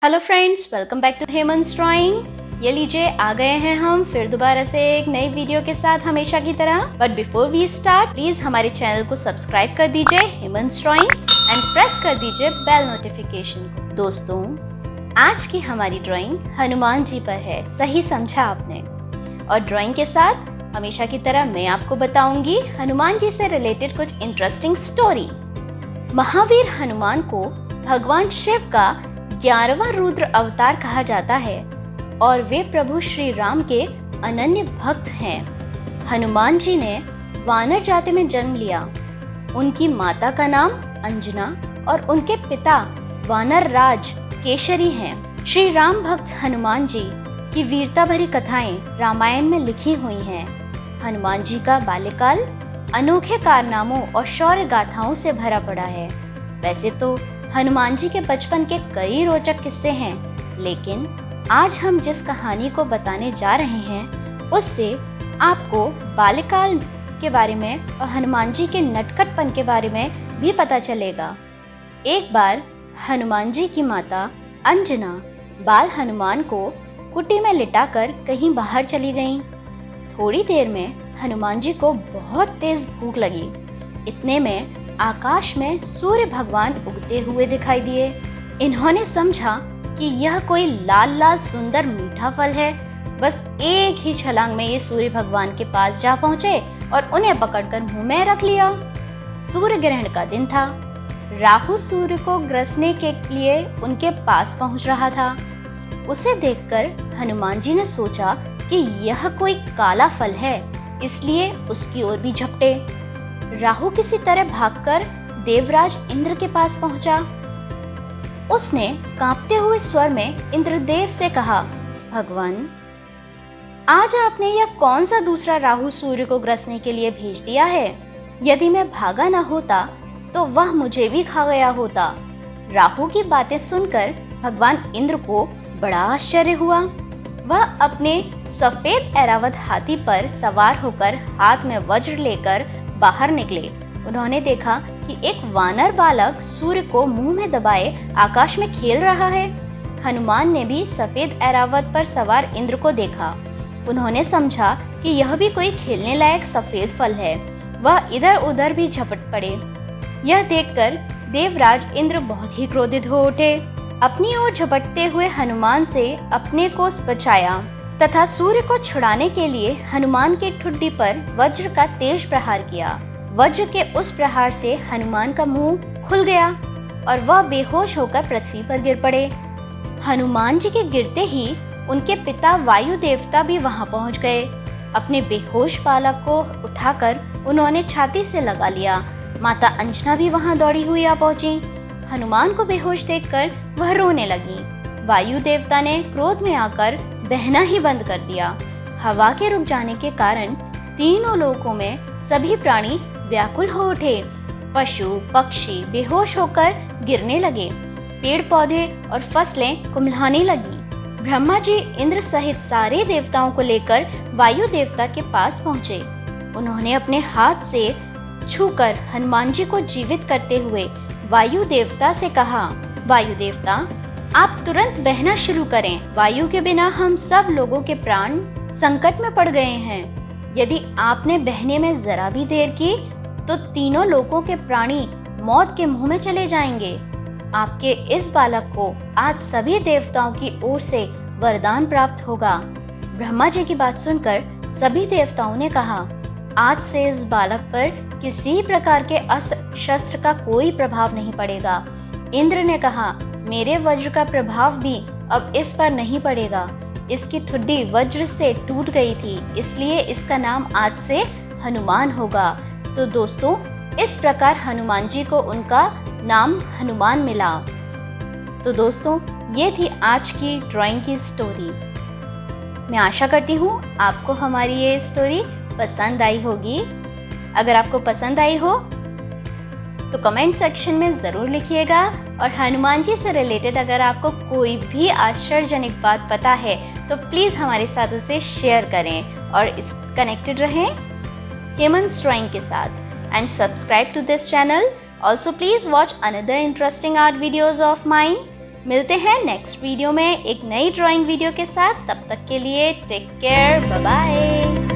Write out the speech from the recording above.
Hello friends, welcome back to Hemans drawing. ये लीजिए, आ गए हैं हम फिर दोबारा से एक नई वीडियो के साथ हमेशा की तरह। But before we start, please हमारे चैनल को सब्सक्राइब कर दीजिए हेमंस ड्राइंग एंड प्रेस कर दीजिए बेल नोटिफिकेशन को। दोस्तों, आज की हमारी ड्राइंग हनुमान जी पर है। सही समझा आपने। और ड्राइंग के साथ हमेशा की तरह मैं आपको बताऊंगी हनुमान जी से रिलेटेड कुछ इंटरेस्टिंग स्टोरी। महावीर हनुमान को भगवान शिव का 11वां रुद्र अवतार कहा जाता है और वे प्रभु श्री राम के अनन्य भक्त हैं। हनुमान जी ने वानर जाति में जन्म लिया। उनकी माता का नाम अंजना और उनके पिता वानर राज केशरी हैं। श्री राम भक्त हनुमान जी की वीरता भरी कथाएं रामायण में लिखी हुई हैं। हनुमान जी का बाल्यकाल अनोखे कारनामों और शौर्य गाथाओं से भरा पड़ा है। वैसे तो हनुमान जी के बचपन के कई रोचक किस्से हैं, लेकिन आज हम जिस कहानी को बताने जा रहे हैं उससे आपको बाल्यकाल के बारे में और हनुमान जी के नटखटपन के बारे में भी पता चलेगा। एक बार हनुमान जी की माता अंजना बाल हनुमान को कुटी में लिटाकर कहीं बाहर चली गईं। थोड़ी देर में हनुमान जी को बहुत तेज भूख लगी। इतने में आकाश में सूर्य भगवान उगते हुए दिखाई दिए। इन्होंने समझा कि यह कोई लाल लाल सुंदर मीठा फल है। बस एक ही छलांग में ये सूर्य भगवान के पास जा पहुंचे और उन्हें पकड़कर मुंह में रख लिया। सूर्य ग्रहण का दिन था। राहु सूर्य को ग्रसने के लिए उनके पास पहुंच रहा था। उसे देखकर हनुमान जी ने सोचा कि यह कोई काला फल है, इसलिए उसकी ओर भी झपटे। राहु किसी तरह भागकर देवराज इंद्र के पास पहुंचा। उसने कांपते हुए स्वर में इंद्रदेव से कहा, भगवान, आज आपने यह कौन सा दूसरा राहु सूर्य को ग्रसने के लिए भेज दिया है? यदि मैं भागा न होता तो वह मुझे भी खा गया होता। राहु की बातें सुनकर भगवान इंद्र को बड़ा आश्चर्य हुआ। वह अपने सफेद ऐरावत हाथी पर सवार होकर हाथ में वज्र लेकर बाहर निकले। उन्होंने देखा कि एक वानर बालक सूर्य को मुंह में दबाए आकाश में खेल रहा है। हनुमान ने भी सफेद ऐरावत पर सवार इंद्र को देखा। उन्होंने समझा कि यह भी कोई खेलने लायक सफेद फल है। वह इधर उधर भी झपट पड़े। यह देखकर देवराज इंद्र बहुत ही क्रोधित हो उठे। अपनी ओर झपटते हुए हनुमान से अपने को बचाया तथा सूर्य को छुड़ाने के लिए हनुमान की ठुड्डी पर वज्र का तेज प्रहार किया। वज्र के उस प्रहार से हनुमान का मुंह खुल गया और वह बेहोश होकर पृथ्वी पर गिर पड़े। हनुमान जी के गिरते ही उनके पिता वायु देवता भी वहां पहुंच गए। अपने बेहोश बालक को उठाकर उन्होंने छाती से लगा लिया। माता अंजना भी वहां दौड़ी हुई आ पहुंची। हनुमान को बेहोश देखकर वह रोने लगी। वायु देवता ने क्रोध में आकर बहना ही बंद कर दिया। हवा के रुक जाने के कारण तीनों लोकों में सभी प्राणी व्याकुल हो उठे। पशु पक्षी बेहोश होकर गिरने लगे। पेड़ पौधे और फसलें कुम्हलाने लगी। ब्रह्मा जी इंद्र सहित सारे देवताओं को लेकर वायु देवता के पास पहुंचे। उन्होंने अपने हाथ से छूकर हनुमान जी को जीवित करते हुए वायु देवता से कहा, वायु देवता, आप तुरंत बहना शुरू करें। वायु के बिना हम सब लोगों के प्राण संकट में पड़ गए हैं। यदि आपने बहने में जरा भी देर की तो तीनों लोगों के प्राणी मौत के मुंह में चले जाएंगे। आपके इस बालक को आज सभी देवताओं की ओर से वरदान प्राप्त होगा। ब्रह्मा जी की बात सुनकर सभी देवताओं ने कहा, आज से इस बालक पर किसी प्रकार के अस्त्र शस्त्र का कोई प्रभाव नहीं पड़ेगा। इंद्र ने कहा, मेरे वज्र का प्रभाव भी अब इस पर नहीं पड़ेगा। इसकी ठुड्डी वज्र से टूट गई थी, इसलिए इसका नाम आज से हनुमान होगा। तो दोस्तों, इस प्रकार हनुमान जी को उनका नाम हनुमान मिला। तो दोस्तों, ये थी आज की ड्राइंग की स्टोरी। मैं आशा करती हूँ आपको हमारी ये स्टोरी पसंद आई होगी। अगर आपको पसंद आई हो तो कमेंट सेक्शन में ज़रूर लिखिएगा। और हनुमान जी से रिलेटेड अगर आपको कोई भी आश्चर्यजनक बात पता है तो प्लीज़ हमारे साथ उसे शेयर करें और इस कनेक्टेड रहें हेमंस ड्राइंग के साथ। And subscribe to this channel. Also please watch another interesting art videos of mine. मिलते हैं नेक्स्ट वीडियो में एक नई ड्राइंग वीडियो के साथ। तब तक के लिए टेक केयर, बाय बाय।